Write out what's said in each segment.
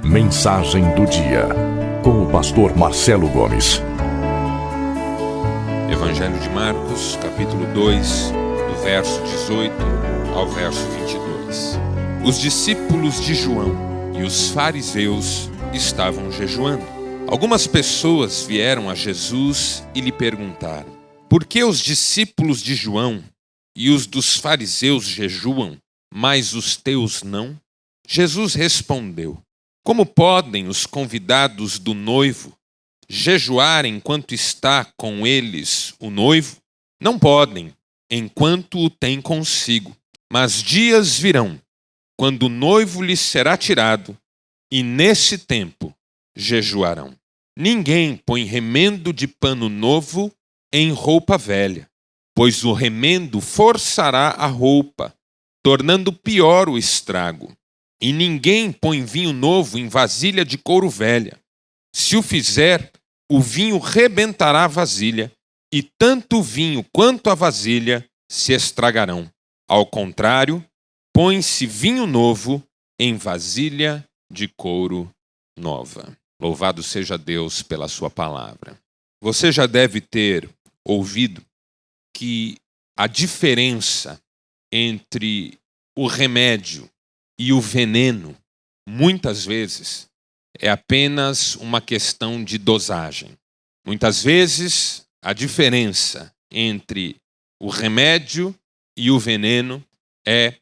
Mensagem do dia, com o pastor Marcelo Gomes. Evangelho de Marcos, capítulo 2, do verso 18 ao verso 22. Os discípulos de João e os fariseus estavam jejuando. Algumas pessoas vieram a Jesus e lhe perguntaram: por que os discípulos de João e os dos fariseus jejuam, mas os teus não? Jesus respondeu: como podem os convidados do noivo jejuar enquanto está com eles o noivo? Não podem, enquanto o tem consigo. Mas dias virão, quando o noivo lhes será tirado, e nesse tempo jejuarão. Ninguém põe remendo de pano novo em roupa velha, pois o remendo forçará a roupa, tornando pior o estrago. E ninguém põe vinho novo em vasilha de couro velha. Se o fizer, o vinho rebentará a vasilha, e tanto o vinho quanto a vasilha se estragarão. Ao contrário, põe-se vinho novo em vasilha de couro nova. Louvado seja Deus pela sua palavra. Você já deve ter ouvido que a diferença entre o remédio e o veneno, muitas vezes, é apenas uma questão de dosagem. Muitas vezes, a diferença entre o remédio e o veneno é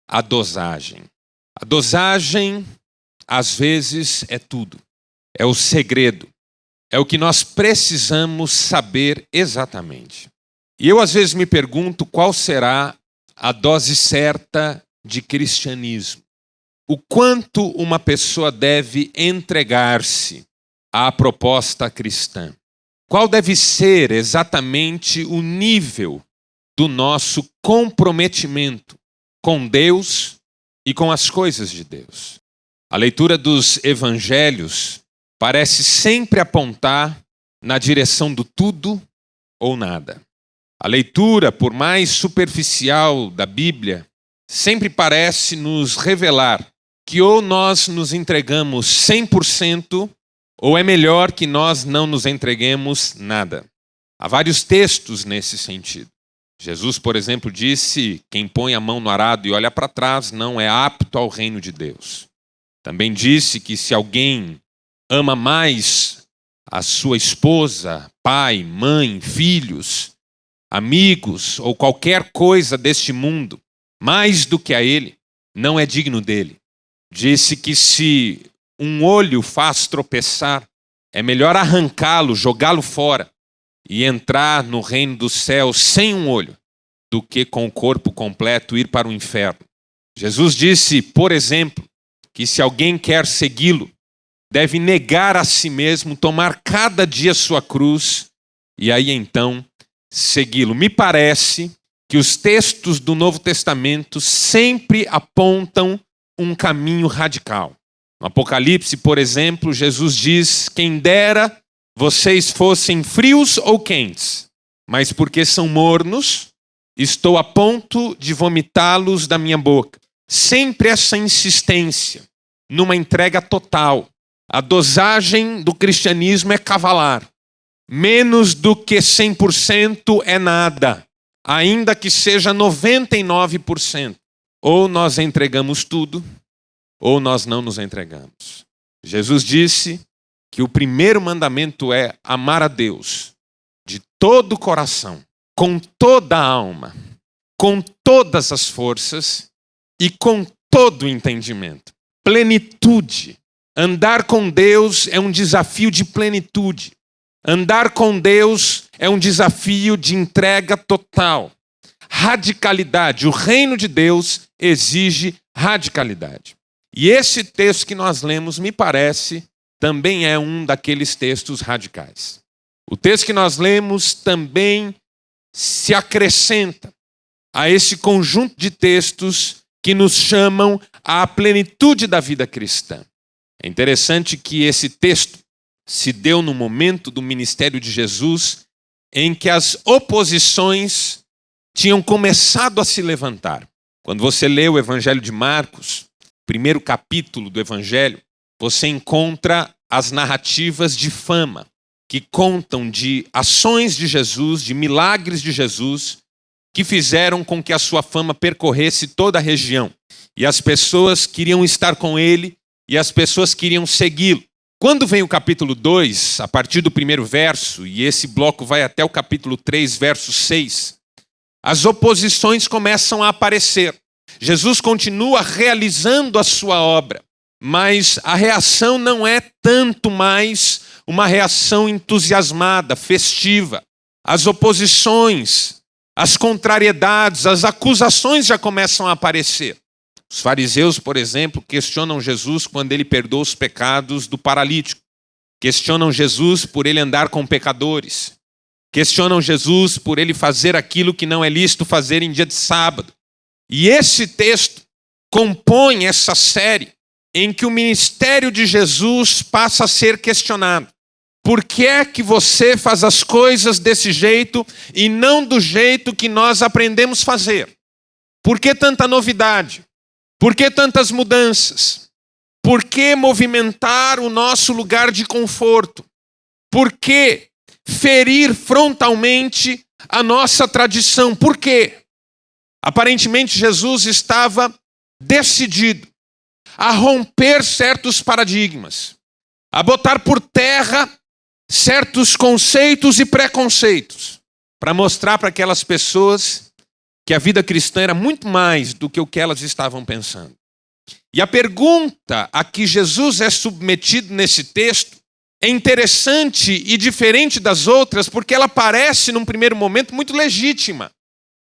a dosagem. A dosagem, às vezes, é tudo. É o segredo. É o que nós precisamos saber exatamente. E eu, às vezes, me pergunto qual será a dose certa de cristianismo. O quanto uma pessoa deve entregar-se à proposta cristã. Qual deve ser exatamente o nível do nosso comprometimento com Deus e com as coisas de Deus. A leitura dos evangelhos parece sempre apontar na direção do tudo ou nada. A leitura, por mais superficial da Bíblia, sempre parece nos revelar que ou nós nos entregamos 100%, ou é melhor que nós não nos entreguemos nada. Há vários textos nesse sentido. Jesus, por exemplo, disse: quem põe a mão no arado e olha para trás não é apto ao reino de Deus. Também disse que se alguém ama mais a sua esposa, pai, mãe, filhos, amigos ou qualquer coisa deste mundo, mais do que a ele, não é digno dele. Disse que se um olho faz tropeçar, é melhor arrancá-lo, jogá-lo fora e entrar no reino dos céus sem um olho, do que com o corpo completo ir para o inferno. Jesus disse, por exemplo, que se alguém quer segui-lo, deve negar a si mesmo, tomar cada dia sua cruz e aí então segui-lo. Me parece que os textos do Novo Testamento sempre apontam um caminho radical. No Apocalipse, por exemplo, Jesus diz: quem dera vocês fossem frios ou quentes, mas porque são mornos, estou a ponto de vomitá-los da minha boca. Sempre essa insistência numa entrega total. A dosagem do cristianismo é cavalar. Menos do que 100% é nada, ainda que seja 99%. Ou nós entregamos tudo, ou nós não nos entregamos. Jesus disse que o primeiro mandamento é amar a Deus de todo o coração, com toda a alma, com todas as forças e com todo o entendimento. Plenitude. Andar com Deus é um desafio de plenitude. Andar com Deus é um desafio de entrega total. Radicalidade. O reino de Deus exige radicalidade. E esse texto que nós lemos, me parece, também é um daqueles textos radicais. O texto que nós lemos também se acrescenta a esse conjunto de textos que nos chamam à plenitude da vida cristã. É interessante que esse texto se deu no momento do ministério de Jesus em que as oposições tinham começado a se levantar. Quando você lê o Evangelho de Marcos, primeiro capítulo do Evangelho, você encontra as narrativas de fama, que contam de ações de Jesus, de milagres de Jesus, que fizeram com que a sua fama percorresse toda a região. E as pessoas queriam estar com ele, e as pessoas queriam segui-lo. Quando vem o capítulo 2, a partir do primeiro verso, e esse bloco vai até o capítulo 3, verso 6, as oposições começam a aparecer. Jesus continua realizando a sua obra, mas a reação não é tanto mais uma reação entusiasmada, festiva. As oposições, as contrariedades, as acusações já começam a aparecer. Os fariseus, por exemplo, questionam Jesus quando ele perdoa os pecados do paralítico. Questionam Jesus por ele andar com pecadores. Questionam Jesus por ele fazer aquilo que não é lícito fazer em dia de sábado. E esse texto compõe essa série em que o ministério de Jesus passa a ser questionado. Por que é que você faz as coisas desse jeito e não do jeito que nós aprendemos a fazer? Por que tanta novidade? Por que tantas mudanças? Por que movimentar o nosso lugar de conforto? Por que ferir frontalmente a nossa tradição? Por quê? Aparentemente Jesus estava decidido a romper certos paradigmas, a botar por terra certos conceitos e preconceitos, para mostrar para aquelas pessoas que a vida cristã era muito mais do que o que elas estavam pensando. E a pergunta a que Jesus é submetido nesse texto é interessante e diferente das outras, porque ela parece, num primeiro momento, muito legítima.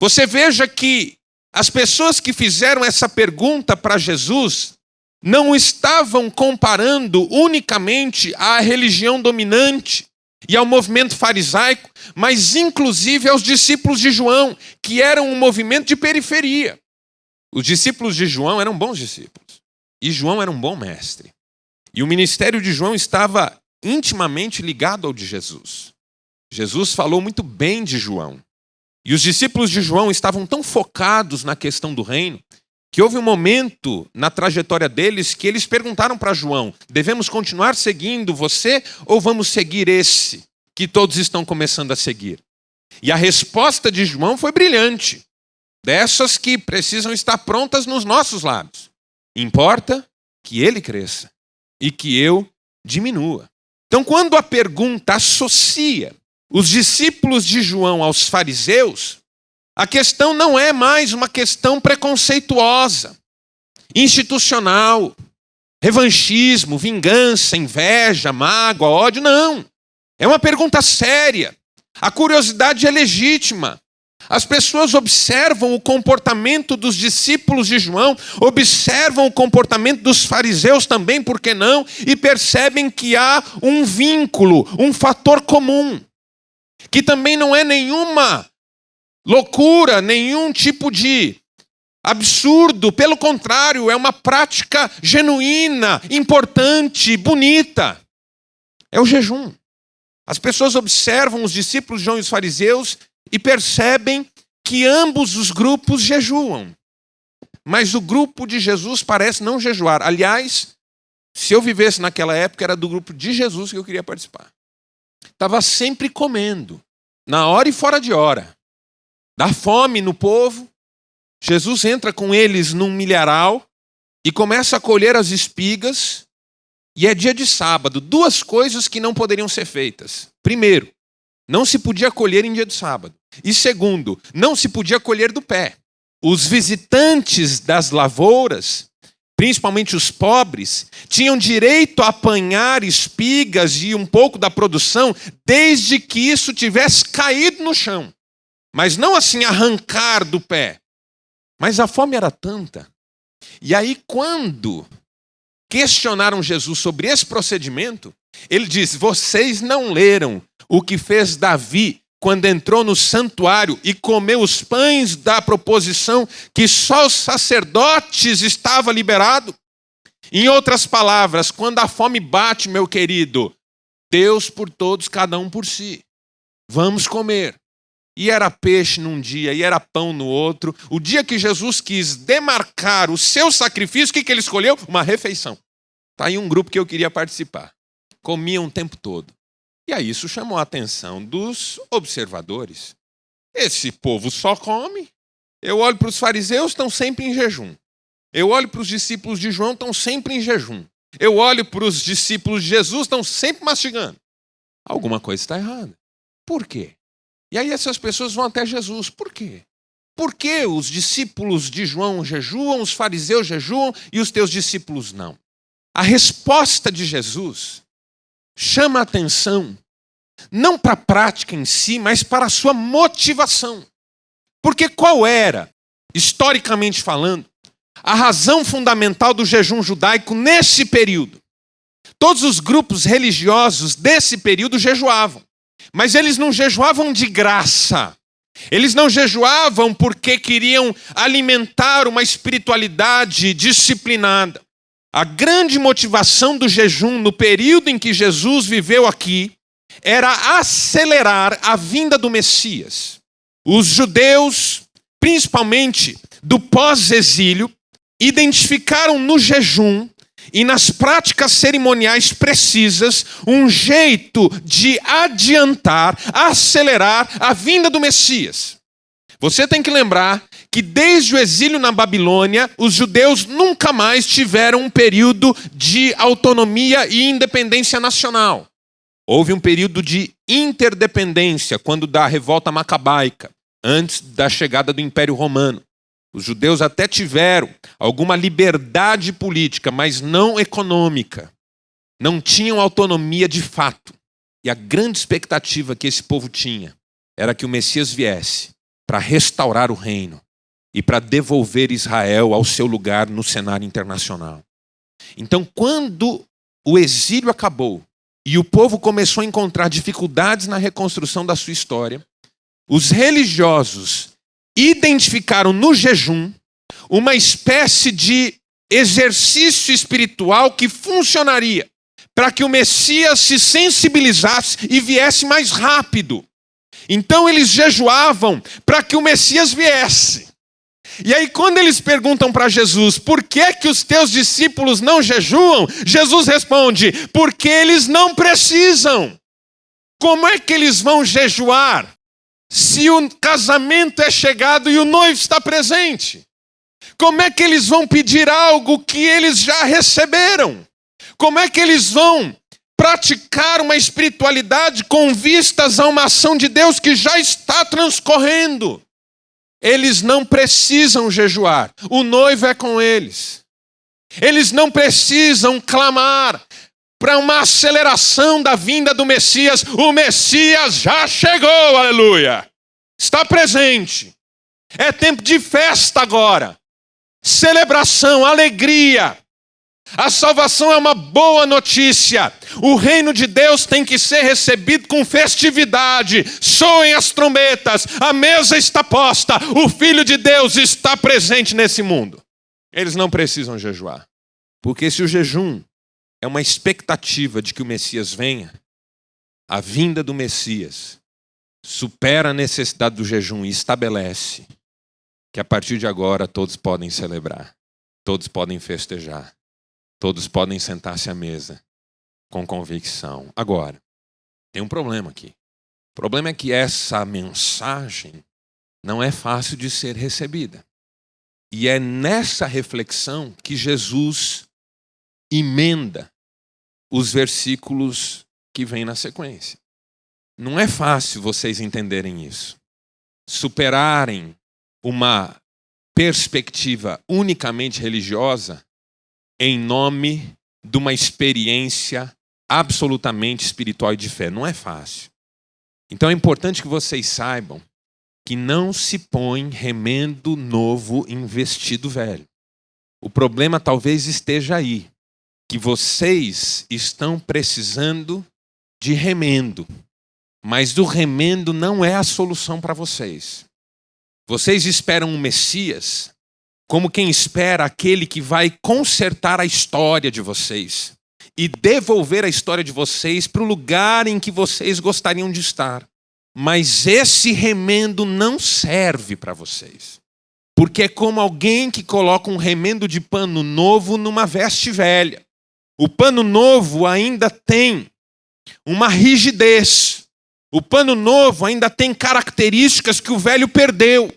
Você veja que as pessoas que fizeram essa pergunta para Jesus não estavam comparando unicamente à religião dominante e ao movimento farisaico, mas inclusive aos discípulos de João, que eram um movimento de periferia. Os discípulos de João eram bons discípulos, e João era um bom mestre. E o ministério de João estava intimamente ligado ao de Jesus. Jesus falou muito bem de João. E os discípulos de João estavam tão focados na questão do reino, que houve um momento na trajetória deles que eles perguntaram para João: devemos continuar seguindo você ou vamos seguir esse que todos estão começando a seguir? E a resposta de João foi brilhante, dessas que precisam estar prontas nos nossos lábios. Importa que ele cresça e que eu diminua. Então, quando a pergunta associa os discípulos de João aos fariseus, a questão não é mais uma questão preconceituosa, institucional, revanchismo, vingança, inveja, mágoa, ódio, não. É uma pergunta séria. A curiosidade é legítima. As pessoas observam o comportamento dos discípulos de João, observam o comportamento dos fariseus também, por que não? E percebem que há um vínculo, um fator comum, que também não é nenhuma loucura, nenhum tipo de absurdo. Pelo contrário, é uma prática genuína, importante, bonita. É o jejum. As pessoas observam os discípulos de João e os fariseus e percebem que ambos os grupos jejuam. Mas o grupo de Jesus parece não jejuar. Aliás, se eu vivesse naquela época, era do grupo de Jesus que eu queria participar. Estava sempre comendo, na hora e fora de hora. Dá fome no povo. Jesus entra com eles num milharal e começa a colher as espigas. E é dia de sábado. Duas coisas que não poderiam ser feitas. Primeiro, não se podia colher em dia de sábado. E segundo, não se podia colher do pé. Os visitantes das lavouras, principalmente os pobres, tinham direito a apanhar espigas e um pouco da produção desde que isso tivesse caído no chão. Mas não assim arrancar do pé. Mas a fome era tanta. E aí quando questionaram Jesus sobre esse procedimento, ele disse: vocês não leram o que fez Davi quando entrou no santuário e comeu os pães da proposição que só os sacerdotes estavam liberados? Em outras palavras, quando a fome bate, meu querido, Deus por todos, cada um por si. Vamos comer. E era peixe num dia, e era pão no outro. O dia que Jesus quis demarcar o seu sacrifício, o que ele escolheu? Uma refeição. Tá aí um grupo que eu queria participar. Comiam o tempo todo. E aí isso chamou a atenção dos observadores. Esse povo só come. Eu olho para os fariseus, estão sempre em jejum. Eu olho para os discípulos de João, estão sempre em jejum. Eu olho para os discípulos de Jesus, estão sempre mastigando. Alguma coisa está errada. Por quê? E aí essas pessoas vão até Jesus. Por quê? Por que os discípulos de João jejuam, os fariseus jejuam e os teus discípulos não? A resposta de Jesus chama a atenção não para a prática em si, mas para a sua motivação. Porque qual era, historicamente falando, a razão fundamental do jejum judaico nesse período? Todos os grupos religiosos desse período jejuavam. Mas eles não jejuavam de graça. Eles não jejuavam porque queriam alimentar uma espiritualidade disciplinada. A grande motivação do jejum no período em que Jesus viveu aqui era acelerar a vinda do Messias. Os judeus, principalmente do pós-exílio, identificaram no jejum e nas práticas cerimoniais precisas um jeito de adiantar, acelerar a vinda do Messias. Você tem que lembrar que desde o exílio na Babilônia, os judeus nunca mais tiveram um período de autonomia e independência nacional. Houve um período de interdependência, quando da revolta macabaica, antes da chegada do Império Romano. Os judeus até tiveram alguma liberdade política, mas não econômica. Não tinham autonomia de fato. E a grande expectativa que esse povo tinha era que o Messias viesse para restaurar o reino e para devolver Israel ao seu lugar no cenário internacional. Então, quando o exílio acabou e o povo começou a encontrar dificuldades na reconstrução da sua história, os religiosos identificaram no jejum uma espécie de exercício espiritual que funcionaria para que o Messias se sensibilizasse e viesse mais rápido. Então eles jejuavam para que o Messias viesse. E aí quando eles perguntam para Jesus, por que os teus discípulos não jejuam? Jesus responde, porque eles não precisam. Como é que eles vão jejuar se o casamento é chegado e o noivo está presente? Como é que eles vão pedir algo que eles já receberam? Como é que eles vão praticar uma espiritualidade com vistas a uma ação de Deus que já está transcorrendo? Eles não precisam jejuar. O noivo é com eles. Eles não precisam clamar para uma aceleração da vinda do Messias. O Messias já chegou, aleluia. Está presente. É tempo de festa agora. Celebração, alegria. A salvação é uma boa notícia. O reino de Deus tem que ser recebido com festividade. Soem as trombetas, a mesa está posta. O Filho de Deus está presente nesse mundo. Eles não precisam jejuar. Porque se o jejum é uma expectativa de que o Messias venha, a vinda do Messias supera a necessidade do jejum e estabelece que a partir de agora todos podem celebrar, todos podem festejar, todos podem sentar-se à mesa com convicção. Agora, tem um problema aqui. O problema é que essa mensagem não é fácil de ser recebida. E é nessa reflexão que Jesus emenda os versículos que vêm na sequência. Não é fácil vocês entenderem isso. Superarem uma perspectiva unicamente religiosa em nome de uma experiência absolutamente espiritual e de fé. Não é fácil. Então é importante que vocês saibam que não se põe remendo novo em vestido velho. O problema talvez esteja aí, que vocês estão precisando de remendo, mas o remendo não é a solução para vocês. Vocês esperam um Messias como quem espera aquele que vai consertar a história de vocês e devolver a história de vocês para o lugar em que vocês gostariam de estar. Mas esse remendo não serve para vocês. Porque é como alguém que coloca um remendo de pano novo numa veste velha. O pano novo ainda tem uma rigidez. O pano novo ainda tem características que o velho perdeu.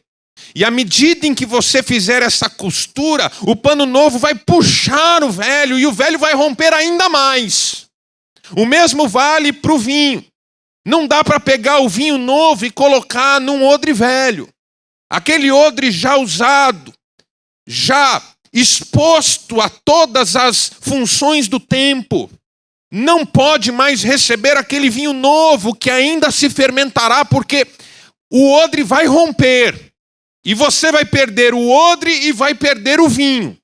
E à medida em que você fizer essa costura, o pano novo vai puxar o velho e o velho vai romper ainda mais. O mesmo vale para o vinho. Não dá para pegar o vinho novo e colocar num odre velho. Aquele odre já usado, já exposto a todas as funções do tempo, não pode mais receber aquele vinho novo que ainda se fermentará, porque o odre vai romper. E você vai perder o odre e vai perder o vinho.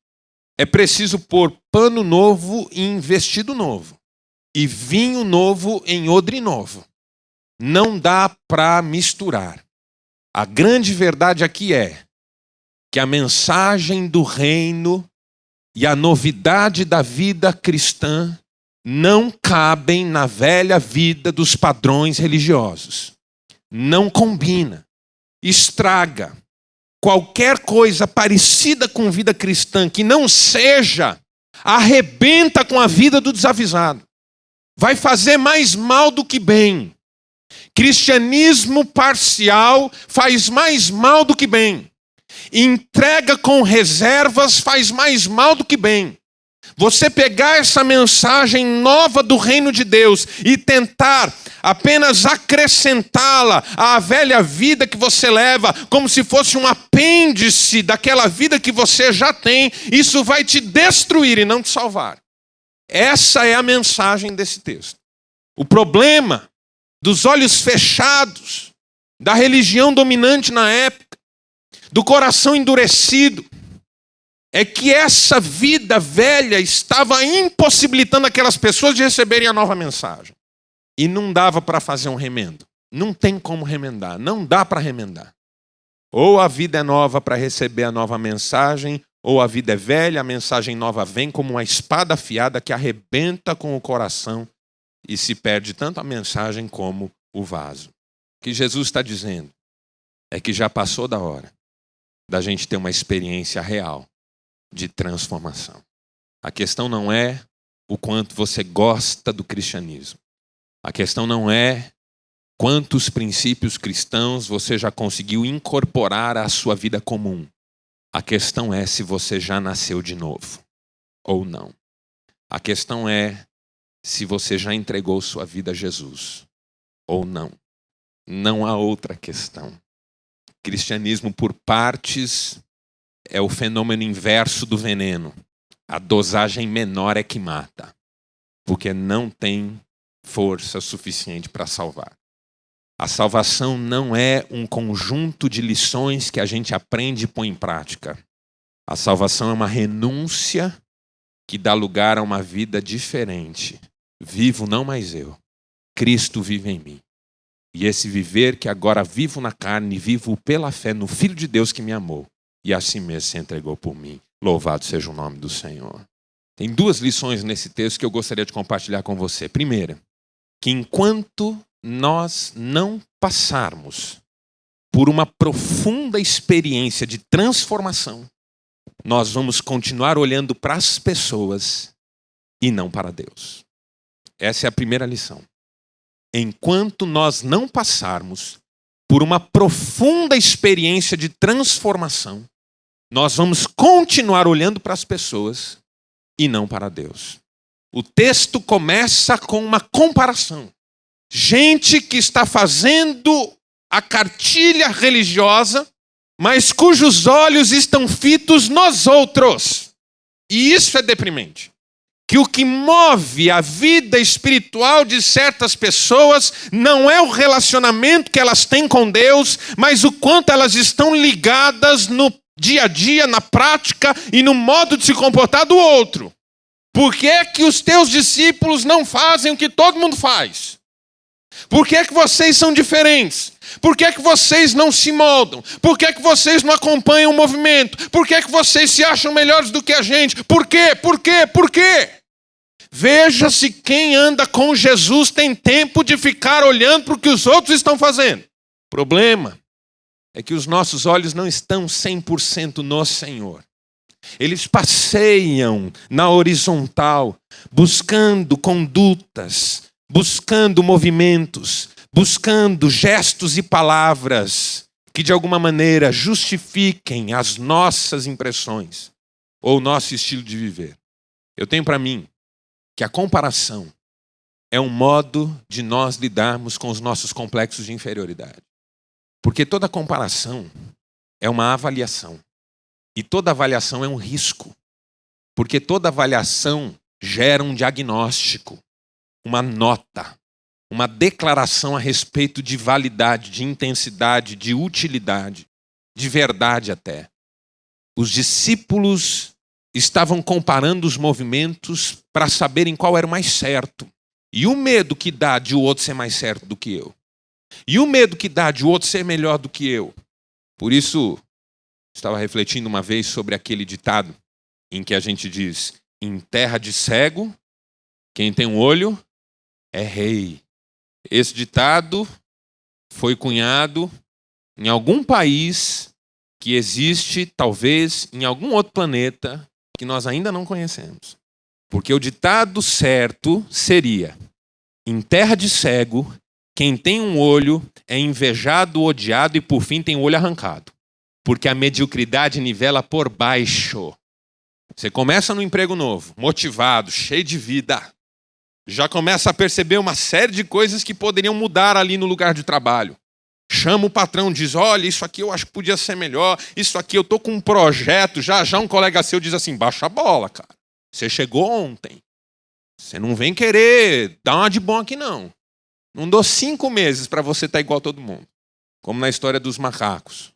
É preciso pôr pano novo em vestido novo. E vinho novo em odre novo. Não dá para misturar. A grande verdade aqui é que a mensagem do reino e a novidade da vida cristã não cabem na velha vida dos padrões religiosos. Não combina. Estraga. Qualquer coisa parecida com vida cristã que não seja, arrebenta com a vida do desavisado. Vai fazer mais mal do que bem. Cristianismo parcial faz mais mal do que bem. Entrega com reservas faz mais mal do que bem. Você pegar essa mensagem nova do reino de Deus e tentar apenas acrescentá-la à velha vida que você leva, como se fosse um apêndice daquela vida que você já tem, isso vai te destruir e não te salvar. Essa é a mensagem desse texto. O problema dos olhos fechados, da religião dominante na época, do coração endurecido, é que essa vida velha estava impossibilitando aquelas pessoas de receberem a nova mensagem. E não dava para fazer um remendo. Não tem como remendar. Não dá para remendar. Ou a vida é nova para receber a nova mensagem, ou a vida é velha, a mensagem nova vem como uma espada afiada que arrebenta com o coração e se perde tanto a mensagem como o vaso. O que Jesus está dizendo é que já passou da hora da gente ter uma experiência real de transformação. A questão não é o quanto você gosta do cristianismo. A questão não é quantos princípios cristãos você já conseguiu incorporar à sua vida comum. A questão é se você já nasceu de novo ou não. A questão é se você já entregou sua vida a Jesus ou não. Não há outra questão. Cristianismo por partes é o fenômeno inverso do veneno. A dosagem menor é que mata, porque não tem força suficiente para salvar. A salvação não é um conjunto de lições que a gente aprende e põe em prática. A salvação é uma renúncia que dá lugar a uma vida diferente. Vivo não mais eu, Cristo vive em mim. E esse viver que agora vivo na carne, vivo pela fé no Filho de Deus que me amou e assim mesmo se entregou por mim. Louvado seja o nome do Senhor. Tem duas lições nesse texto que eu gostaria de compartilhar com você. Primeira, que enquanto nós não passarmos por uma profunda experiência de transformação, nós vamos continuar olhando para as pessoas e não para Deus. Essa é a primeira lição. Enquanto nós não passarmos por uma profunda experiência de transformação, nós vamos continuar olhando para as pessoas e não para Deus. O texto começa com uma comparação. Gente que está fazendo a cartilha religiosa, mas cujos olhos estão fitos nos outros. E isso é deprimente. Que o que move a vida espiritual de certas pessoas não é o relacionamento que elas têm com Deus, mas o quanto elas estão ligadas no dia a dia, na prática e no modo de se comportar do outro. Por que é que os teus discípulos não fazem o que todo mundo faz? Por que é que vocês são diferentes? Por que é que vocês não se moldam? Por que é que vocês não acompanham o movimento? Por que é que vocês se acham melhores do que a gente? Por quê? Por quê? Por quê? Veja se quem anda com Jesus tem tempo de ficar olhando para o que os outros estão fazendo. O problema é que os nossos olhos não estão 100% no Senhor. Eles passeiam na horizontal, buscando condutas, buscando movimentos, buscando gestos e palavras que de alguma maneira justifiquem as nossas impressões ou o nosso estilo de viver. Eu tenho para mim que a comparação é um modo de nós lidarmos com os nossos complexos de inferioridade. Porque toda comparação é uma avaliação. E toda avaliação é um risco. Porque toda avaliação gera um diagnóstico, uma nota, uma declaração a respeito de validade, de intensidade, de utilidade, de verdade até. Os discípulos estavam comparando os movimentos para saberem qual era o mais certo. E o medo que dá de o outro ser mais certo do que eu. E o medo que dá de o outro ser melhor do que eu. Por isso, estava refletindo uma vez sobre aquele ditado em que a gente diz: em terra de cego, quem tem um olho é rei. Esse ditado foi cunhado em algum país que existe, talvez, em algum outro planeta que nós ainda não conhecemos. Porque o ditado certo seria: em terra de cego, quem tem um olho é invejado, odiado e por fim tem o olho arrancado. Porque a mediocridade nivela por baixo. Você começa no emprego novo, motivado, cheio de vida. Já começa a perceber uma série de coisas que poderiam mudar ali no lugar de trabalho. Chama o patrão, diz: olha, isso aqui eu acho que podia ser melhor, isso aqui eu estou com um projeto. Já um colega seu diz assim: baixa a bola, cara. Você chegou ontem. Você não vem querer dar uma de bom aqui, não. Não dou 5 meses para você estar igual a todo mundo. Como na história dos macacos,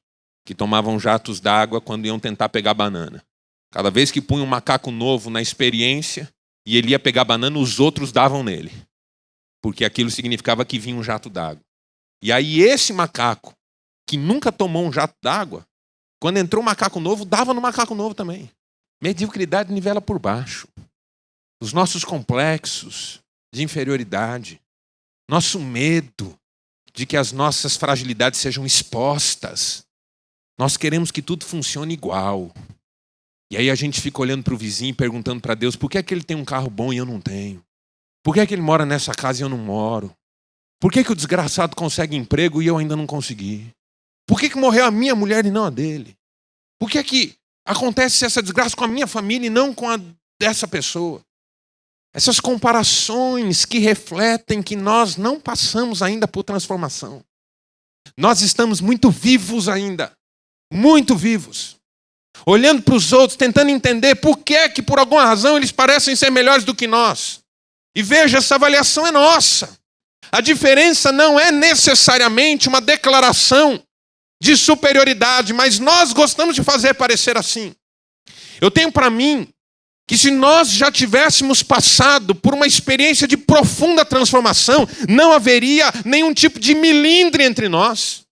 que tomavam jatos d'água quando iam tentar pegar banana. Cada vez que punha um macaco novo na experiência e ele ia pegar banana, os outros davam nele. Porque aquilo significava que vinha um jato d'água. E aí esse macaco, que nunca tomou um jato d'água, quando entrou um macaco novo, dava no macaco novo também. Mediocridade nivela por baixo. Os nossos complexos de inferioridade, nosso medo de que as nossas fragilidades sejam expostas. Nós queremos que tudo funcione igual. E aí a gente fica olhando para o vizinho e perguntando para Deus: por que é que ele tem um carro bom e eu não tenho? Por que é que ele mora nessa casa e eu não moro? Por que é que o desgraçado consegue emprego e eu ainda não consegui? Por que é que morreu a minha mulher e não a dele? Por que é que acontece essa desgraça com a minha família e não com a dessa pessoa? Essas comparações que refletem que nós não passamos ainda por transformação. Nós estamos muito vivos ainda. Muito vivos. Olhando para os outros, tentando entender por que é que, por alguma razão, eles parecem ser melhores do que nós. E veja, essa avaliação é nossa. A diferença não é necessariamente uma declaração de superioridade, mas nós gostamos de fazer parecer assim. Eu tenho para mim que se nós já tivéssemos passado por uma experiência de profunda transformação, não haveria nenhum tipo de milindre entre nós.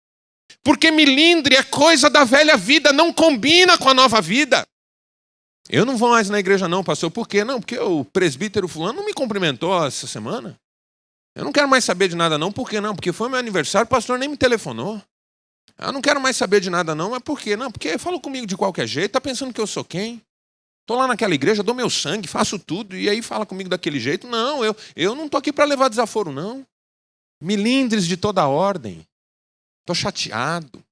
Porque milindre é coisa da velha vida, não combina com a nova vida. Eu não vou mais na igreja não, pastor. Por quê? Não, porque o presbítero fulano não me cumprimentou essa semana. Eu não quero mais saber de nada não. Por quê? Não, porque foi meu aniversário, o pastor nem me telefonou. Eu não quero mais saber de nada não, mas por quê? Não, porque falou comigo de qualquer jeito, tá pensando que eu sou quem? Estou lá naquela igreja, dou meu sangue, faço tudo, e aí fala comigo daquele jeito. Não, eu não estou aqui para levar desaforo, não. Milindres de toda a ordem. Estou chateado.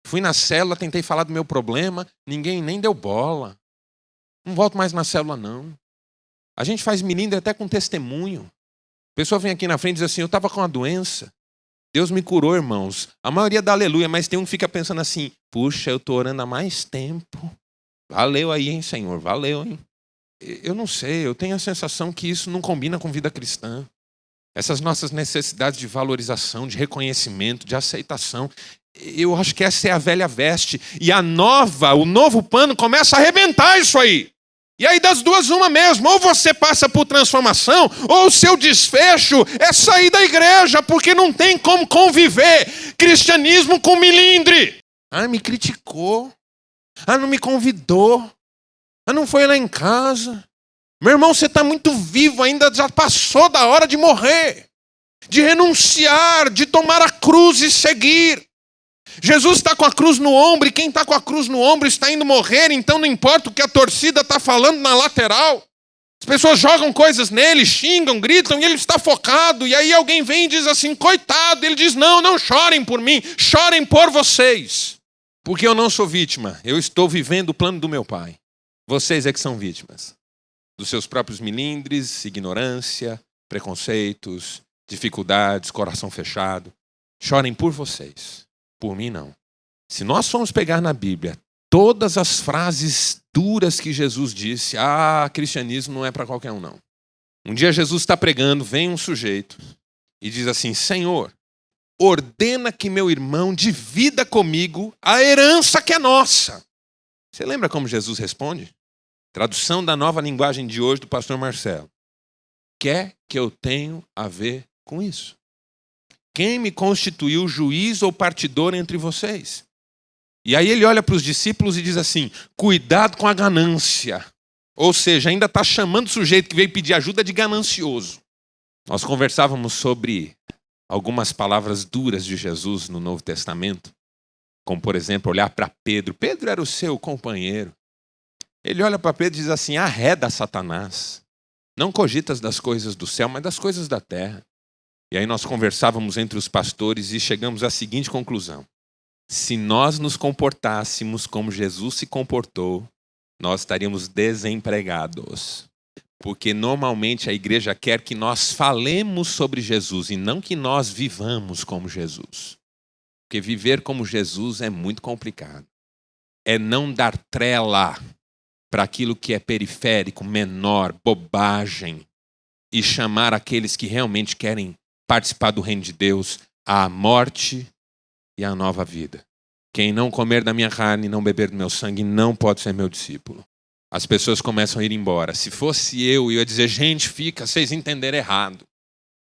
Fui na célula, tentei falar do meu problema, ninguém nem deu bola. Não volto mais na célula, não. A gente faz milindre até com testemunho. A pessoa vem aqui na frente e diz assim: eu estava com uma doença. Deus me curou, irmãos. A maioria dá aleluia, mas tem um que fica pensando assim: puxa, eu estou orando há mais tempo. Valeu aí, hein, Senhor? Valeu, hein? Eu não sei, eu tenho a sensação que isso não combina com vida cristã. Essas nossas necessidades de valorização, de reconhecimento, de aceitação. Eu acho que essa é a velha veste. E o novo pano começa a arrebentar isso aí. E aí das duas uma mesmo. Ou você passa por transformação, ou o seu desfecho é sair da igreja, porque não tem como conviver cristianismo com milindre. Ah, me criticou. Ah, não me convidou. Ah, não foi lá em casa. Meu irmão, você está muito vivo ainda, já passou da hora de morrer. De renunciar, de tomar a cruz e seguir. Jesus está com a cruz no ombro, e quem está com a cruz no ombro está indo morrer, então não importa o que a torcida está falando na lateral. As pessoas jogam coisas nele, xingam, gritam, e ele está focado. E aí alguém vem e diz assim, coitado. Ele diz, não chorem por mim, chorem por vocês. Porque eu não sou vítima, eu estou vivendo o plano do meu Pai. Vocês é que são vítimas dos seus próprios milindres, ignorância, preconceitos, dificuldades, coração fechado. Chorem por vocês, por mim não. Se nós formos pegar na Bíblia todas as frases duras que Jesus disse, cristianismo não é para qualquer um não. Um dia Jesus está pregando, vem um sujeito e diz assim, Senhor, ordena que meu irmão divida comigo a herança que é nossa. Você lembra como Jesus responde? Tradução da Nova Linguagem de hoje do pastor Marcelo. Quer que eu tenho a ver com isso? Quem me constituiu juiz ou partidor entre vocês? E aí ele olha para os discípulos e diz assim, cuidado com a ganância. Ou seja, ainda está chamando o sujeito que veio pedir ajuda de ganancioso. Nós conversávamos sobre algumas palavras duras de Jesus no Novo Testamento. Como, por exemplo, olhar para Pedro. Pedro era o seu companheiro. Ele olha para Pedro e diz assim, arreda Satanás. Não cogitas das coisas do céu, mas das coisas da terra. E aí nós conversávamos entre os pastores e chegamos à seguinte conclusão. Se nós nos comportássemos como Jesus se comportou, nós estaríamos desempregados. Porque normalmente a igreja quer que nós falemos sobre Jesus e não que nós vivamos como Jesus. Porque viver como Jesus é muito complicado. É não dar trela para aquilo que é periférico, menor, bobagem, e chamar aqueles que realmente querem participar do reino de Deus à morte e à nova vida. Quem não comer da minha carne e não beber do meu sangue não pode ser meu discípulo. As pessoas começam a ir embora. Se fosse eu ia dizer, gente, fica, vocês entenderam errado.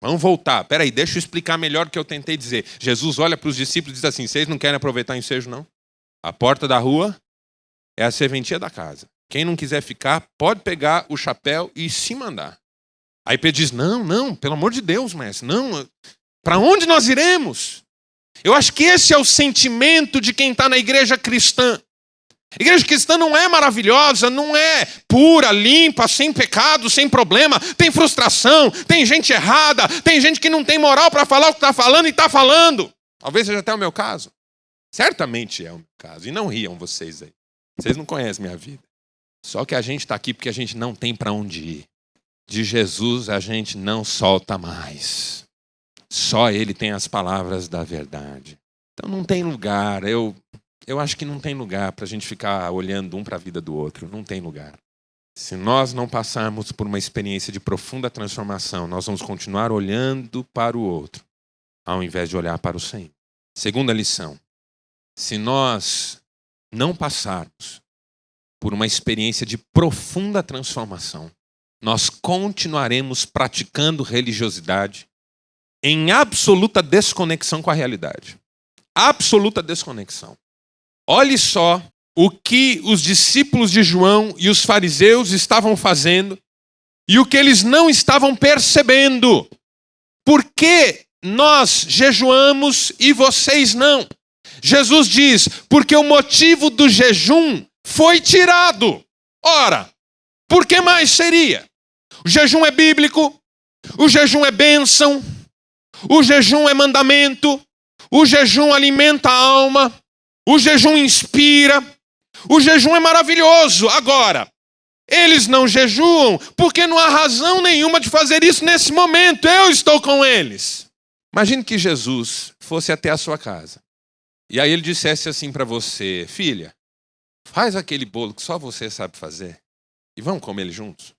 Vamos voltar. Peraí, deixa eu explicar melhor o que eu tentei dizer. Jesus olha para os discípulos e diz assim, vocês não querem aproveitar o ensejo, não? A porta da rua é a serventia da casa. Quem não quiser ficar, pode pegar o chapéu e se mandar. Aí Pedro diz, não, pelo amor de Deus, mestre, não. Para onde nós iremos? Eu acho que esse é o sentimento de quem está na igreja cristã. A igreja cristã não é maravilhosa, não é pura, limpa, sem pecado, sem problema. Tem frustração, tem gente errada, tem gente que não tem moral para falar o que está falando e está falando. Talvez seja até o meu caso. Certamente é o meu caso. E não riam vocês aí. Vocês não conhecem minha vida. Só que a gente está aqui porque a gente não tem para onde ir. De Jesus a gente não solta mais. Só Ele tem as palavras da verdade. Então não tem lugar. Eu acho que não tem lugar para a gente ficar olhando um para a vida do outro. Não tem lugar. Se nós não passarmos por uma experiência de profunda transformação, nós vamos continuar olhando para o outro, ao invés de olhar para o Senhor. Segunda lição. Se nós não passarmos por uma experiência de profunda transformação, nós continuaremos praticando religiosidade em absoluta desconexão com a realidade. Absoluta desconexão. Olhe só o que os discípulos de João e os fariseus estavam fazendo e o que eles não estavam percebendo. Por que nós jejuamos e vocês não? Jesus diz, porque o motivo do jejum foi tirado. Ora, por que mais seria? O jejum é bíblico, o jejum é bênção, o jejum é mandamento, o jejum alimenta a alma, o jejum inspira, o jejum é maravilhoso. Agora, eles não jejuam porque não há razão nenhuma de fazer isso nesse momento. Eu estou com eles. Imagine que Jesus fosse até a sua casa. E aí ele dissesse assim para você, filha, faz aquele bolo que só você sabe fazer e vamos comer ele juntos.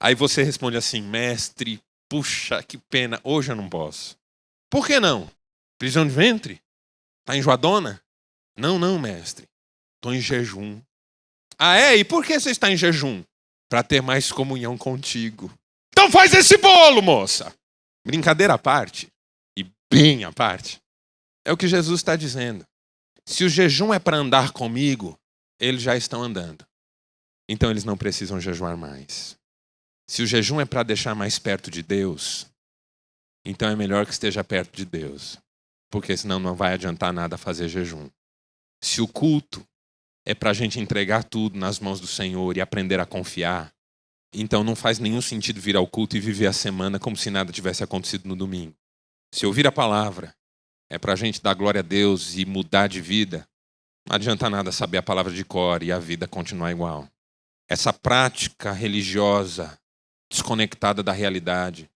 Aí você responde assim, mestre, puxa, que pena, hoje eu não posso. Por que não? Prisão de ventre? Está enjoadona? Não, mestre, estou em jejum. Ah, é? E por que você está em jejum? Para ter mais comunhão contigo. Então faz esse bolo, moça. Brincadeira à parte, e bem à parte, é o que Jesus está dizendo. Se o jejum é para andar comigo, eles já estão andando. Então eles não precisam jejuar mais. Se o jejum é para deixar mais perto de Deus, então é melhor que esteja perto de Deus. porque senão não vai adiantar nada fazer jejum. Se o culto é para a gente entregar tudo nas mãos do Senhor e aprender a confiar, então não faz nenhum sentido vir ao culto e viver a semana como se nada tivesse acontecido no domingo. Se ouvir a palavra é para a gente dar glória a Deus e mudar de vida, não adianta nada saber a palavra de cor e a vida continuar igual. Essa prática religiosa desconectada da realidade,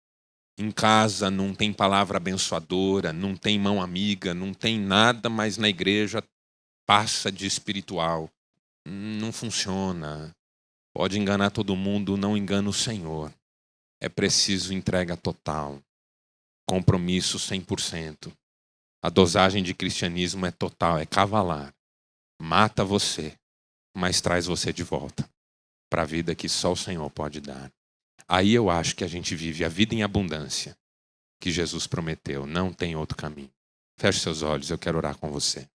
em casa não tem palavra abençoadora, não tem mão amiga, não tem nada, mas na igreja passa de espiritual. Não funciona. Pode enganar todo mundo, não engana o Senhor. É preciso entrega total. Compromisso 100%. A dosagem de cristianismo é total, é cavalar. Mata você, mas traz você de volta para a vida que só o Senhor pode dar. Aí eu acho que a gente vive a vida em abundância que Jesus prometeu. Não tem outro caminho. Feche seus olhos, eu quero orar com você.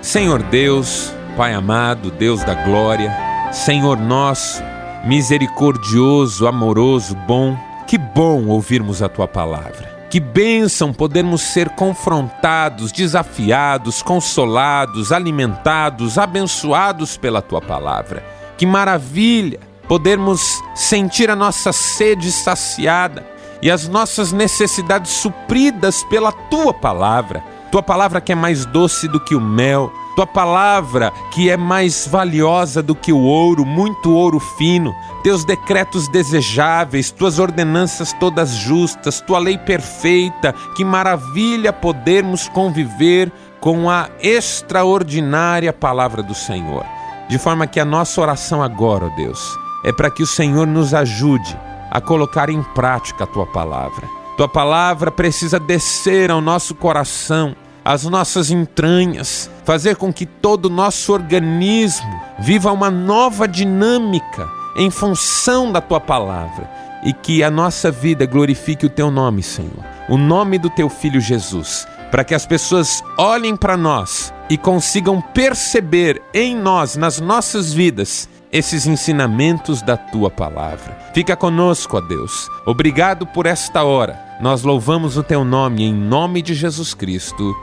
Senhor Deus, Pai amado, Deus da glória, Senhor nosso, misericordioso, amoroso, bom, que bom ouvirmos a Tua palavra. Que bênção podermos ser confrontados, desafiados, consolados, alimentados, abençoados pela Tua palavra. Que maravilha podermos sentir a nossa sede saciada e as nossas necessidades supridas pela Tua palavra. Tua palavra que é mais doce do que o mel, Tua palavra que é mais valiosa do que o ouro, muito ouro fino, Teus decretos desejáveis, Tuas ordenanças todas justas, Tua lei perfeita. Que maravilha podermos conviver com a extraordinária palavra do Senhor. De forma que a nossa oração agora, ó Deus, é para que o Senhor nos ajude a colocar em prática a Tua palavra. Tua palavra precisa descer ao nosso coração, às nossas entranhas, fazer com que todo o nosso organismo viva uma nova dinâmica em função da Tua palavra e que a nossa vida glorifique o Teu nome, Senhor, o nome do Teu Filho Jesus, para que as pessoas olhem para nós e consigam perceber em nós, nas nossas vidas, esses ensinamentos da Tua palavra. Fica conosco, ó Deus. Obrigado por esta hora. Nós louvamos o Teu nome, em nome de Jesus Cristo.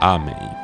Amém.